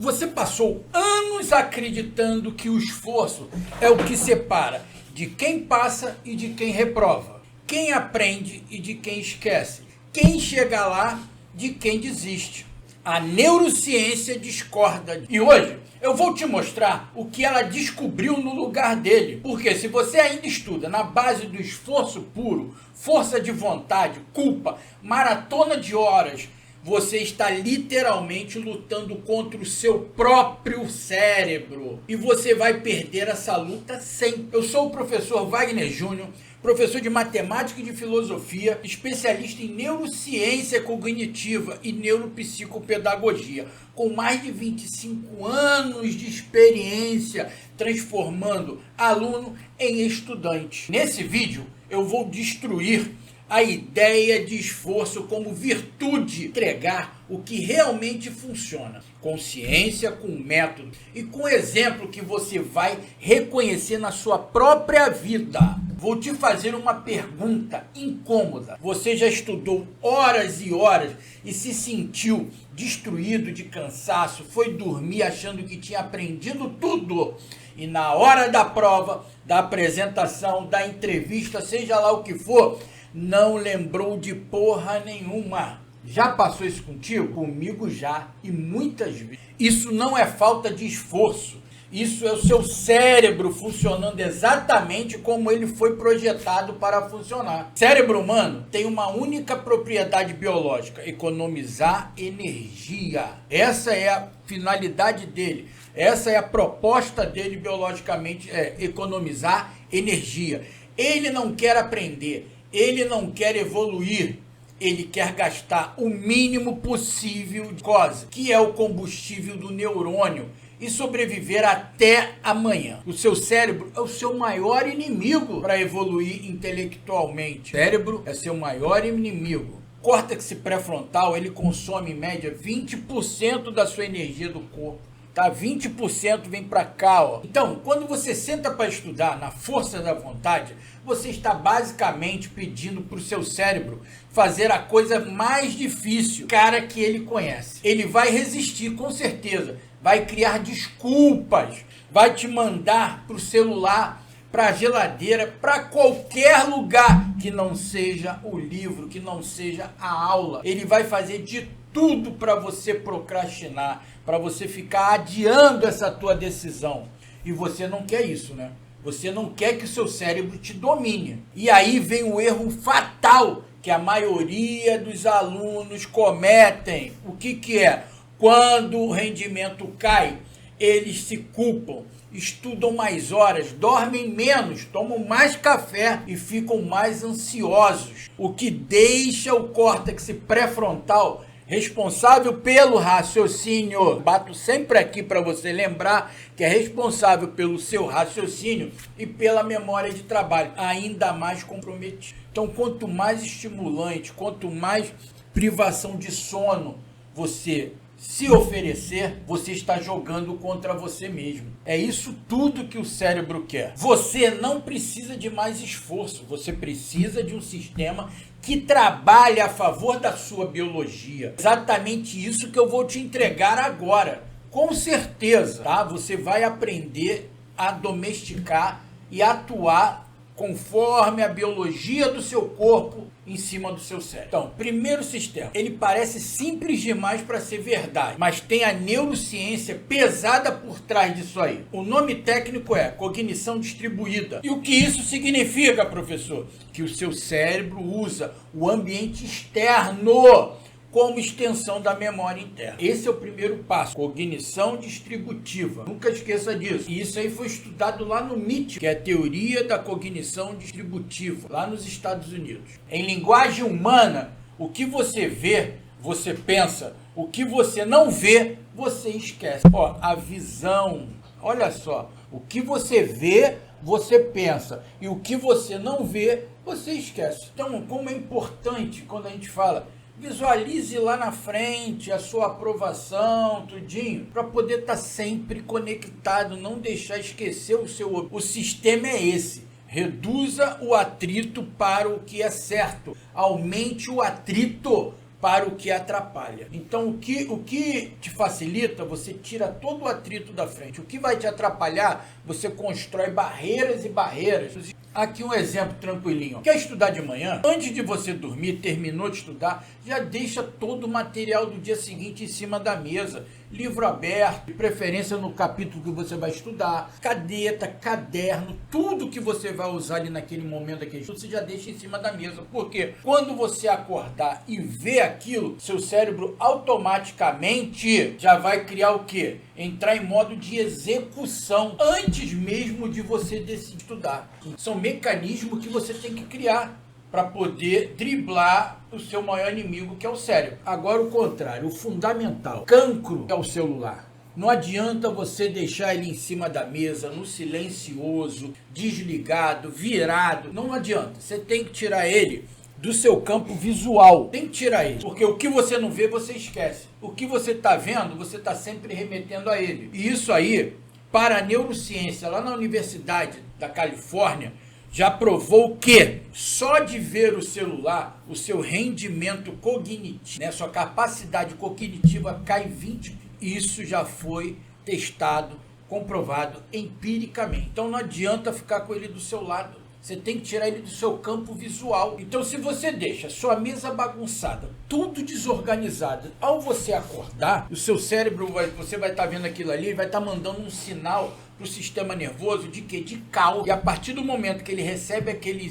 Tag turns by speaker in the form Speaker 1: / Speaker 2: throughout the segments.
Speaker 1: Você passou anos acreditando que o esforço é o que separa de quem passa e de quem reprova, quem aprende e de quem esquece, quem chega lá de quem desiste. A neurociência discorda. E hoje eu vou te mostrar o que ela descobriu no lugar dele. Porque se você ainda estuda na base do esforço puro, força de vontade, culpa, maratona de horas, você está literalmente lutando contra o seu próprio cérebro. E você vai perder essa luta sempre. Eu sou o professor Wagner Júnior, professor de matemática e de filosofia, especialista em neurociência cognitiva e neuropsicopedagogia, com mais de 25 anos de experiência transformando aluno em estudante. Nesse vídeo eu vou destruir a ideia de esforço como virtude, entregar o que realmente funciona, com ciência, com método e com exemplo que você vai reconhecer na sua própria vida. Vou te fazer uma pergunta incômoda. Você já estudou horas e horas e se sentiu destruído de cansaço, foi dormir achando que tinha aprendido tudo e na hora da prova, da apresentação, da entrevista, seja lá o que for, não lembrou de porra nenhuma. Já passou isso contigo? Comigo já, e muitas vezes. Isso não é falta de esforço. Isso é o seu cérebro funcionando exatamente como ele foi projetado para funcionar. O cérebro humano tem uma única propriedade biológica: economizar energia. Essa é a finalidade dele. Essa é a proposta dele biologicamente, é economizar energia. Ele não quer aprender. Ele não quer evoluir, ele quer gastar o mínimo possível de glicose, que é o combustível do neurônio, e sobreviver até amanhã. O seu cérebro é o seu maior inimigo para evoluir intelectualmente. O cérebro é seu maior inimigo. O córtex pré-frontal, ele consome em média 20% da sua energia do corpo. Tá? 20% vem para cá, ó. Então, quando você senta para estudar na força da vontade, você está basicamente pedindo para o seu cérebro fazer a coisa mais difícil, cara, que ele conhece. Ele vai resistir, com certeza. Vai criar desculpas, vai te mandar para o celular, para a geladeira, para qualquer lugar que não seja o livro, que não seja a aula. Ele vai fazer de tudo para você procrastinar, para você ficar adiando essa tua decisão. E você não quer isso, né? Você não quer que o seu cérebro te domine. E aí vem o erro fatal que a maioria dos alunos cometem. O que é? Quando o rendimento cai, eles se culpam, estudam mais horas, dormem menos, tomam mais café e ficam mais ansiosos. O que deixa o córtex pré-frontal responsável pelo raciocínio. Bato sempre aqui para você lembrar que é responsável pelo seu raciocínio e pela memória de trabalho, ainda mais comprometido. Então, quanto mais estimulante, quanto mais privação de sono você se oferecer, você está jogando contra você mesmo. É isso tudo que o cérebro quer. Você não precisa de mais esforço, você precisa de um sistema que trabalhe a favor da sua biologia. Exatamente isso que eu vou te entregar agora. Com certeza, tá? Você vai aprender a domesticar e atuar conforme a biologia do seu corpo em cima do seu cérebro. Então, primeiro sistema, ele parece simples demais para ser verdade, mas tem a neurociência pesada por trás disso aí. O nome técnico é cognição distribuída. E o que isso significa, professor? Que o seu cérebro usa o ambiente externo como extensão da memória interna. Esse é o primeiro passo, cognição distributiva. Nunca esqueça disso. E isso aí foi estudado lá no MIT, que é a teoria da cognição distributiva, lá nos Estados Unidos. Em linguagem humana, o que você vê, você pensa. O que você não vê, você esquece. Ó, a visão. Olha só, o que você vê, você pensa. E o que você não vê, você esquece. Então, como é importante quando a gente fala: visualize lá na frente a sua aprovação, tudinho, para poder estar sempre conectado, não deixar esquecer o seu... O sistema é esse: reduza o atrito para o que é certo, aumente o atrito para o que atrapalha. Então, o que te facilita, você tira todo o atrito da frente. O que vai te atrapalhar, você constrói barreiras e barreiras. Aqui um exemplo tranquilinho. Quer estudar de manhã? Antes de você dormir, terminou de estudar, já deixa todo o material do dia seguinte em cima da mesa. Livro aberto, de preferência no capítulo que você vai estudar, caneta, caderno, tudo que você vai usar ali naquele momento daquele estudo, você já deixa em cima da mesa. Porque quando você acordar e ver aquilo, seu cérebro automaticamente já vai criar o quê? Entrar em modo de execução antes mesmo de você decidir estudar. São mecanismos que você tem que criar para poder driblar o seu maior inimigo, que é o cérebro. Agora o contrário, o fundamental, cancro é o celular. Não adianta você deixar ele em cima da mesa, no silencioso, desligado, virado. Não adianta, você tem que tirar ele do seu campo visual. Tem que tirar ele, porque o que você não vê, você esquece. O que você está vendo, você está sempre remetendo a ele. E isso aí, para a neurociência, lá na Universidade da Califórnia, já provou que só de ver o celular, o seu rendimento cognitivo, né, sua capacidade cognitiva cai 20. Isso já foi testado, comprovado empiricamente. Então não adianta ficar com ele do seu lado. Você tem que tirar ele do seu campo visual. Então, se você deixa sua mesa bagunçada, tudo desorganizado, ao você acordar, o seu cérebro, você vai estar vendo aquilo ali, vai estar mandando um sinal para o sistema nervoso de quê? De caos. E a partir do momento que ele recebe aquele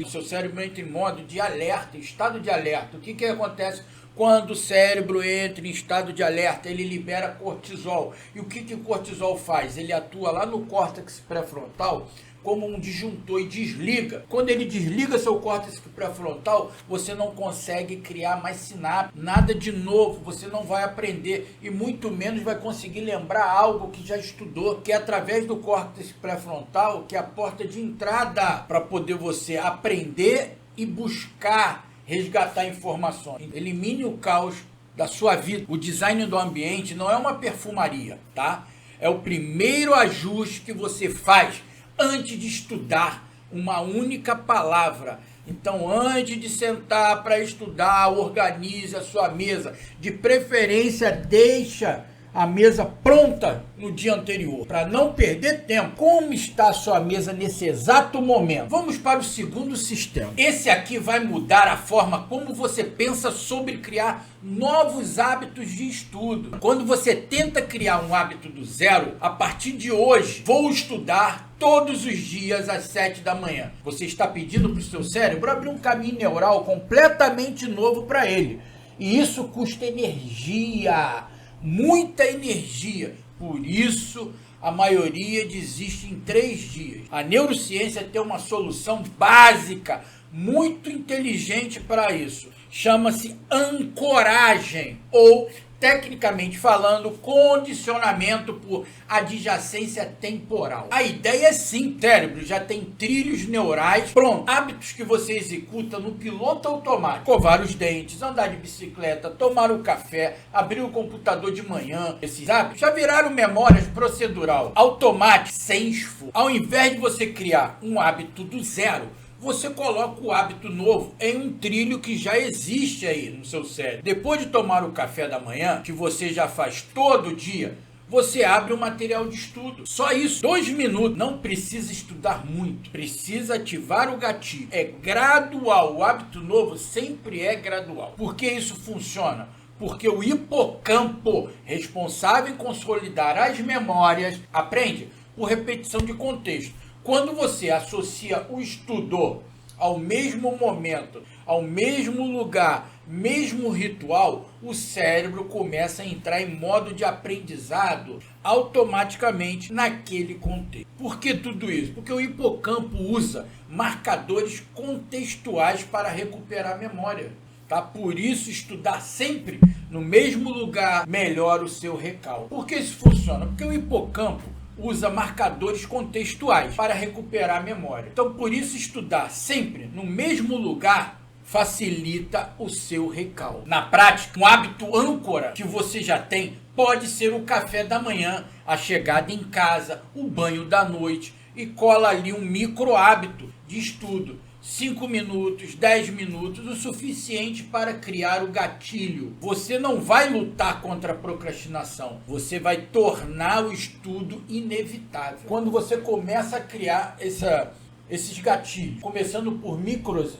Speaker 1: seu cérebro entra em modo de alerta, estado de alerta. O que acontece? Quando o cérebro entra em estado de alerta, ele libera cortisol. E o que o cortisol faz? Ele atua lá no córtex pré-frontal como um disjuntor e desliga. Quando ele desliga seu córtex pré-frontal, você não consegue criar mais sinapse, nada de novo, você não vai aprender e muito menos vai conseguir lembrar algo que já estudou, que é através do córtex pré-frontal, que é a porta de entrada para poder você aprender e buscar, resgatar informações. Elimine o caos da sua vida. O design do ambiente não é uma perfumaria, tá? É o primeiro ajuste que você faz antes de estudar uma única palavra. Então, antes de sentar para estudar, organize a sua mesa. De preferência, deixa a mesa pronta no dia anterior, para não perder tempo. Como está a sua mesa nesse exato momento? Vamos para o segundo sistema. Esse aqui vai mudar a forma como você pensa sobre criar novos hábitos de estudo. Quando você tenta criar um hábito do zero, a partir de hoje, vou estudar todos os dias às 7 da manhã. Você está pedindo para o seu cérebro abrir um caminho neural completamente novo para ele. E isso custa energia. Muita energia, por isso a maioria desiste em 3 dias. A neurociência tem uma solução básica, muito inteligente para isso. Chama-se ancoragem, ou, tecnicamente falando, condicionamento por adjacência temporal. A ideia é sim, o cérebro já tem trilhos neurais prontos, hábitos que você executa no piloto automático. Escovar os dentes, andar de bicicleta, tomar o café, abrir o computador de manhã. Esses hábitos já viraram memórias procedural, automático, sem esforço. Ao invés de você criar um hábito do zero, você coloca o hábito novo em um trilho que já existe aí no seu cérebro. Depois de tomar o café da manhã, que você já faz todo dia, você abre um material de estudo. Só isso, 2 minutos. Não precisa estudar muito, precisa ativar o gatilho. É gradual, o hábito novo sempre é gradual. Por que isso funciona? Porque o hipocampo, responsável em consolidar as memórias, aprende por repetição de contexto. Quando você associa o estudo ao mesmo momento, ao mesmo lugar, mesmo ritual, o cérebro começa a entrar em modo de aprendizado automaticamente naquele contexto. Por que tudo isso? Porque o hipocampo usa marcadores contextuais para recuperar a memória. Tá? Por isso, estudar sempre no mesmo lugar melhora o seu recall. Por que isso funciona? Porque o hipocampo usa marcadores contextuais para recuperar a memória. Então, por isso, estudar sempre no mesmo lugar facilita o seu recall. Na prática, um hábito âncora que você já tem pode ser o café da manhã, a chegada em casa, o banho da noite, e cola ali um micro hábito de estudo. 5 minutos, 10 minutos, o suficiente para criar o gatilho. Você não vai lutar contra a procrastinação, você vai tornar o estudo inevitável. Quando você começa a criar esses gatilhos, começando por micros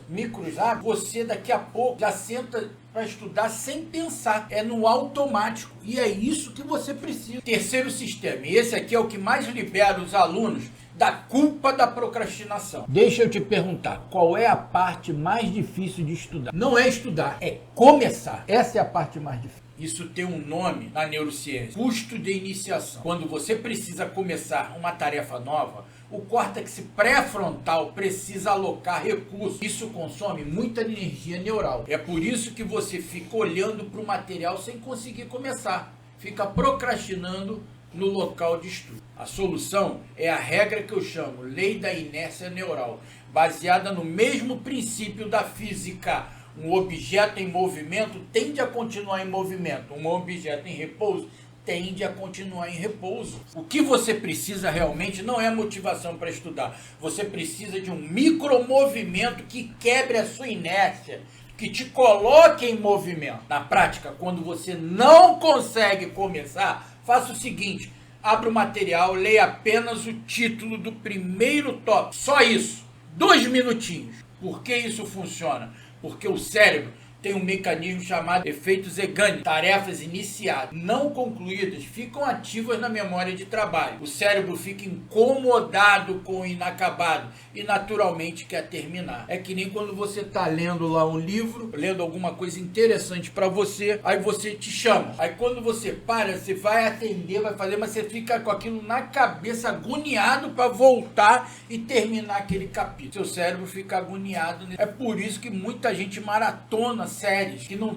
Speaker 1: hábitos, você daqui a pouco já senta para estudar sem pensar, é no automático, e é isso que você precisa. Terceiro sistema, e esse aqui é o que mais libera os alunos da culpa da procrastinação. Deixa eu te perguntar, qual é a parte mais difícil de estudar? Não é estudar, é começar. Essa é a parte mais difícil. Isso tem um nome na neurociência, custo de iniciação. Quando você precisa começar uma tarefa nova, o córtex pré-frontal precisa alocar recursos. Isso consome muita energia neural. É por isso que você fica olhando para o material sem conseguir começar. Fica procrastinando no local de estudo. A solução é a regra que eu chamo lei da inércia neural, baseada no mesmo princípio da física. Um objeto em movimento tende a continuar em movimento. Um objeto em repouso tende a continuar em repouso. O que você precisa realmente não é motivação para estudar. Você precisa de um micromovimento que quebre a sua inércia, que te coloque em movimento. Na prática, quando você não consegue começar, faça o seguinte: abra o material, leia apenas o título do primeiro tópico. Só isso. 2 minutinhos. Por que isso funciona? Porque o cérebro tem um mecanismo chamado efeito Zeigarnik. Tarefas iniciadas, não concluídas, ficam ativas na memória de trabalho. O cérebro fica incomodado com o inacabado e naturalmente quer terminar. É que nem quando você está lendo lá um livro, lendo alguma coisa interessante para você, aí você te chama. Aí quando você para, você vai atender, vai fazer, mas você fica com aquilo na cabeça, agoniado para voltar e terminar aquele capítulo. Seu cérebro fica agoniado. É por isso que muita gente maratona séries que não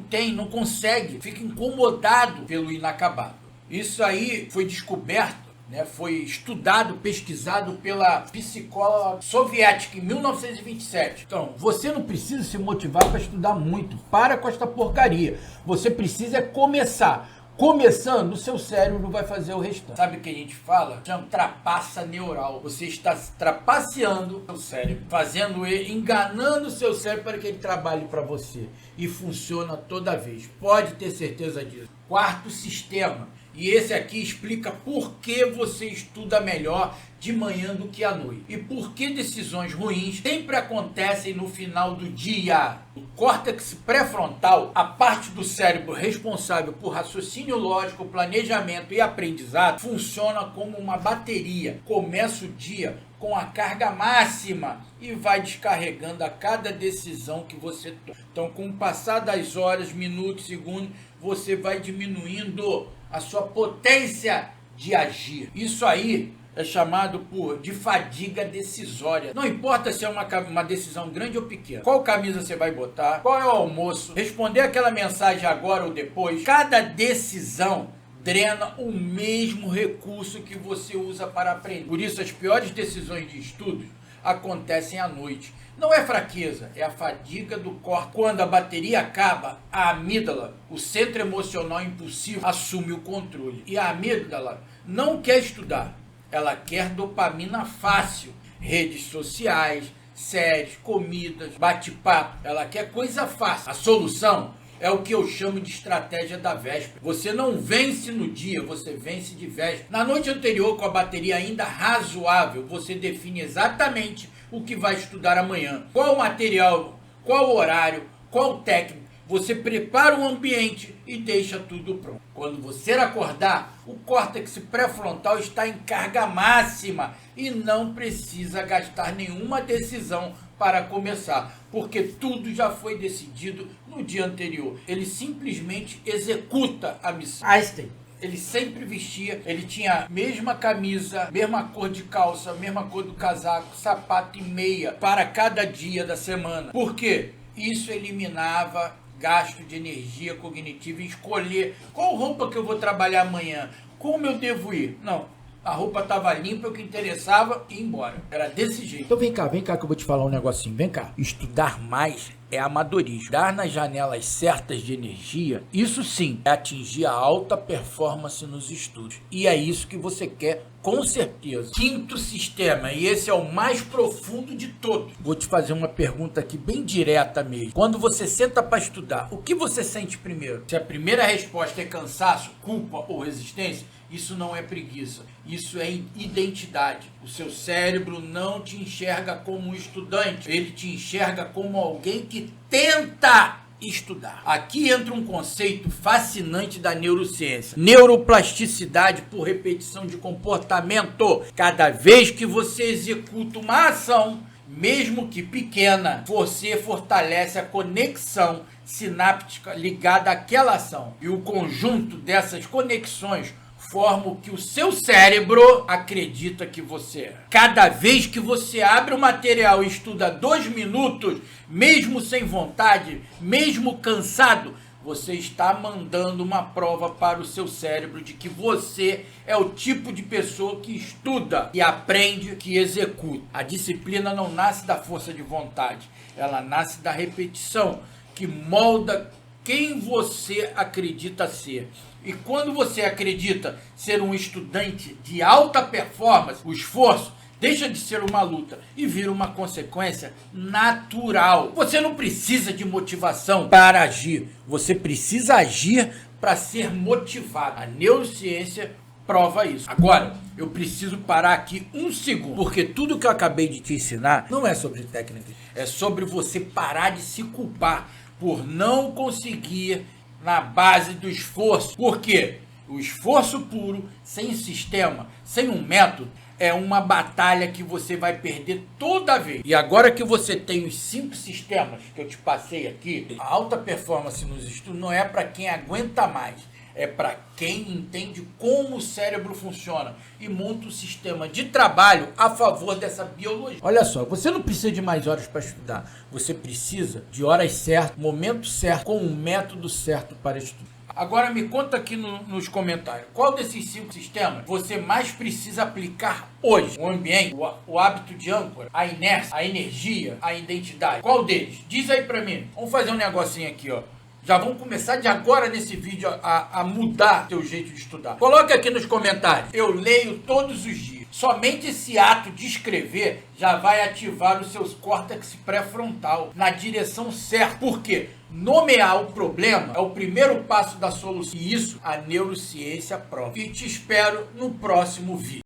Speaker 1: consegue, fica incomodado pelo inacabado. Isso aí foi descoberto, né, foi estudado, pesquisado pela psicóloga soviética em 1927. Então, você não precisa se motivar para estudar muito. Para com esta porcaria. Você precisa começar. Começando, o seu cérebro vai fazer o restante. Sabe o que a gente fala? Chama trapaça neural. Você está trapaceando o seu cérebro, enganando o seu cérebro para que ele trabalhe para você. E funciona toda vez. Pode ter certeza disso. Quarto sistema. E esse aqui explica por que você estuda melhor de manhã do que à noite. E por que decisões ruins sempre acontecem no final do dia. O córtex pré-frontal, a parte do cérebro responsável por raciocínio lógico, planejamento e aprendizado, funciona como uma bateria. Começa o dia com a carga máxima e vai descarregando a cada decisão que você toma. Então, com o passar das horas, minutos, segundos, você vai diminuindo a sua potência de agir. Isso aí é chamado de fadiga decisória. Não importa se é uma decisão grande ou pequena. Qual camisa você vai botar? Qual é o almoço? Responder aquela mensagem agora ou depois. Cada decisão drena o mesmo recurso que você usa para aprender. Por isso, as piores decisões de estudos acontecem à noite. Não é fraqueza, é a fadiga do corpo. Quando a bateria acaba, a amígdala, o centro emocional impulsivo, assume o controle. E a amígdala não quer estudar, ela quer dopamina fácil. Redes sociais, séries, comidas, bate-papo, ela quer coisa fácil. A solução é o que eu chamo de estratégia da véspera. Você não vence no dia, você vence de véspera. Na noite anterior, com a bateria ainda razoável, você define exatamente o que vai estudar amanhã. Qual material, qual horário, qual técnica. Você prepara o ambiente e deixa tudo pronto. Quando você acordar, o córtex pré-frontal está em carga máxima e não precisa gastar nenhuma decisão para começar, porque tudo já foi decidido no dia anterior. Ele simplesmente executa a missão. Einstein, ele sempre vestia, ele tinha a mesma camisa, mesma cor de calça, mesma cor do casaco, sapato e meia para cada dia da semana. Por quê? Isso eliminava gasto de energia cognitiva em escolher qual roupa que eu vou trabalhar amanhã, como eu devo ir. Não. a roupa tava limpa, o que interessava, ia embora. Era desse jeito. Então vem cá que eu vou te falar um negocinho. Vem cá. Estudar mais é amadorismo. Dar nas janelas certas de energia, isso sim, é atingir a alta performance nos estudos. E é isso que você quer, com certeza. Quinto sistema, e esse é o mais profundo de todos. Vou te fazer uma pergunta aqui bem direta mesmo. Quando você senta para estudar, o que você sente primeiro? Se a primeira resposta é cansaço, culpa ou resistência, isso não é preguiça, isso é identidade. O seu cérebro não te enxerga como um estudante, ele te enxerga como alguém que tenta estudar. Aqui entra um conceito fascinante da neurociência: neuroplasticidade por repetição de comportamento. Cada vez que você executa uma ação, mesmo que pequena, você fortalece a conexão sináptica ligada àquela ação. E o conjunto dessas conexões forma o que o seu cérebro acredita que você é. Cada vez que você abre o material e estuda 2 minutos, mesmo sem vontade, mesmo cansado, você está mandando uma prova para o seu cérebro de que você é o tipo de pessoa que estuda, que aprende, que executa. A disciplina não nasce da força de vontade, ela nasce da repetição, que molda quem você acredita ser. E quando você acredita ser um estudante de alta performance, o esforço deixa de ser uma luta e vira uma consequência natural. Você não precisa de motivação para agir, você precisa agir para ser motivado. A neurociência prova isso. Agora, eu preciso parar aqui um segundo, porque tudo que eu acabei de te ensinar não é sobre técnica, é sobre você parar de se culpar por não conseguir na base do esforço. Por quê? O esforço puro, sem sistema, sem um método, é uma batalha que você vai perder toda vez. E agora que você tem os 5 sistemas que eu te passei aqui, a alta performance nos estudos não é para quem aguenta mais, é para quem entende como o cérebro funciona e monta um sistema de trabalho a favor dessa biologia. Olha só, você não precisa de mais horas para estudar, você precisa de horas certas, momento certo, com um método certo para estudar. Agora me conta aqui nos comentários, qual desses 5 sistemas você mais precisa aplicar hoje? O ambiente, o hábito de âncora, a inércia, a energia, a identidade. Qual deles? Diz aí pra mim. Vamos fazer um negocinho aqui, ó. Já vamos começar de agora nesse vídeo a mudar seu jeito de estudar. Coloque aqui nos comentários. Eu leio todos os dias. Somente esse ato de escrever já vai ativar o seu córtex pré-frontal na direção certa. Por quê? Nomear o problema é o primeiro passo da solução. E isso a neurociência prova. E te espero no próximo vídeo.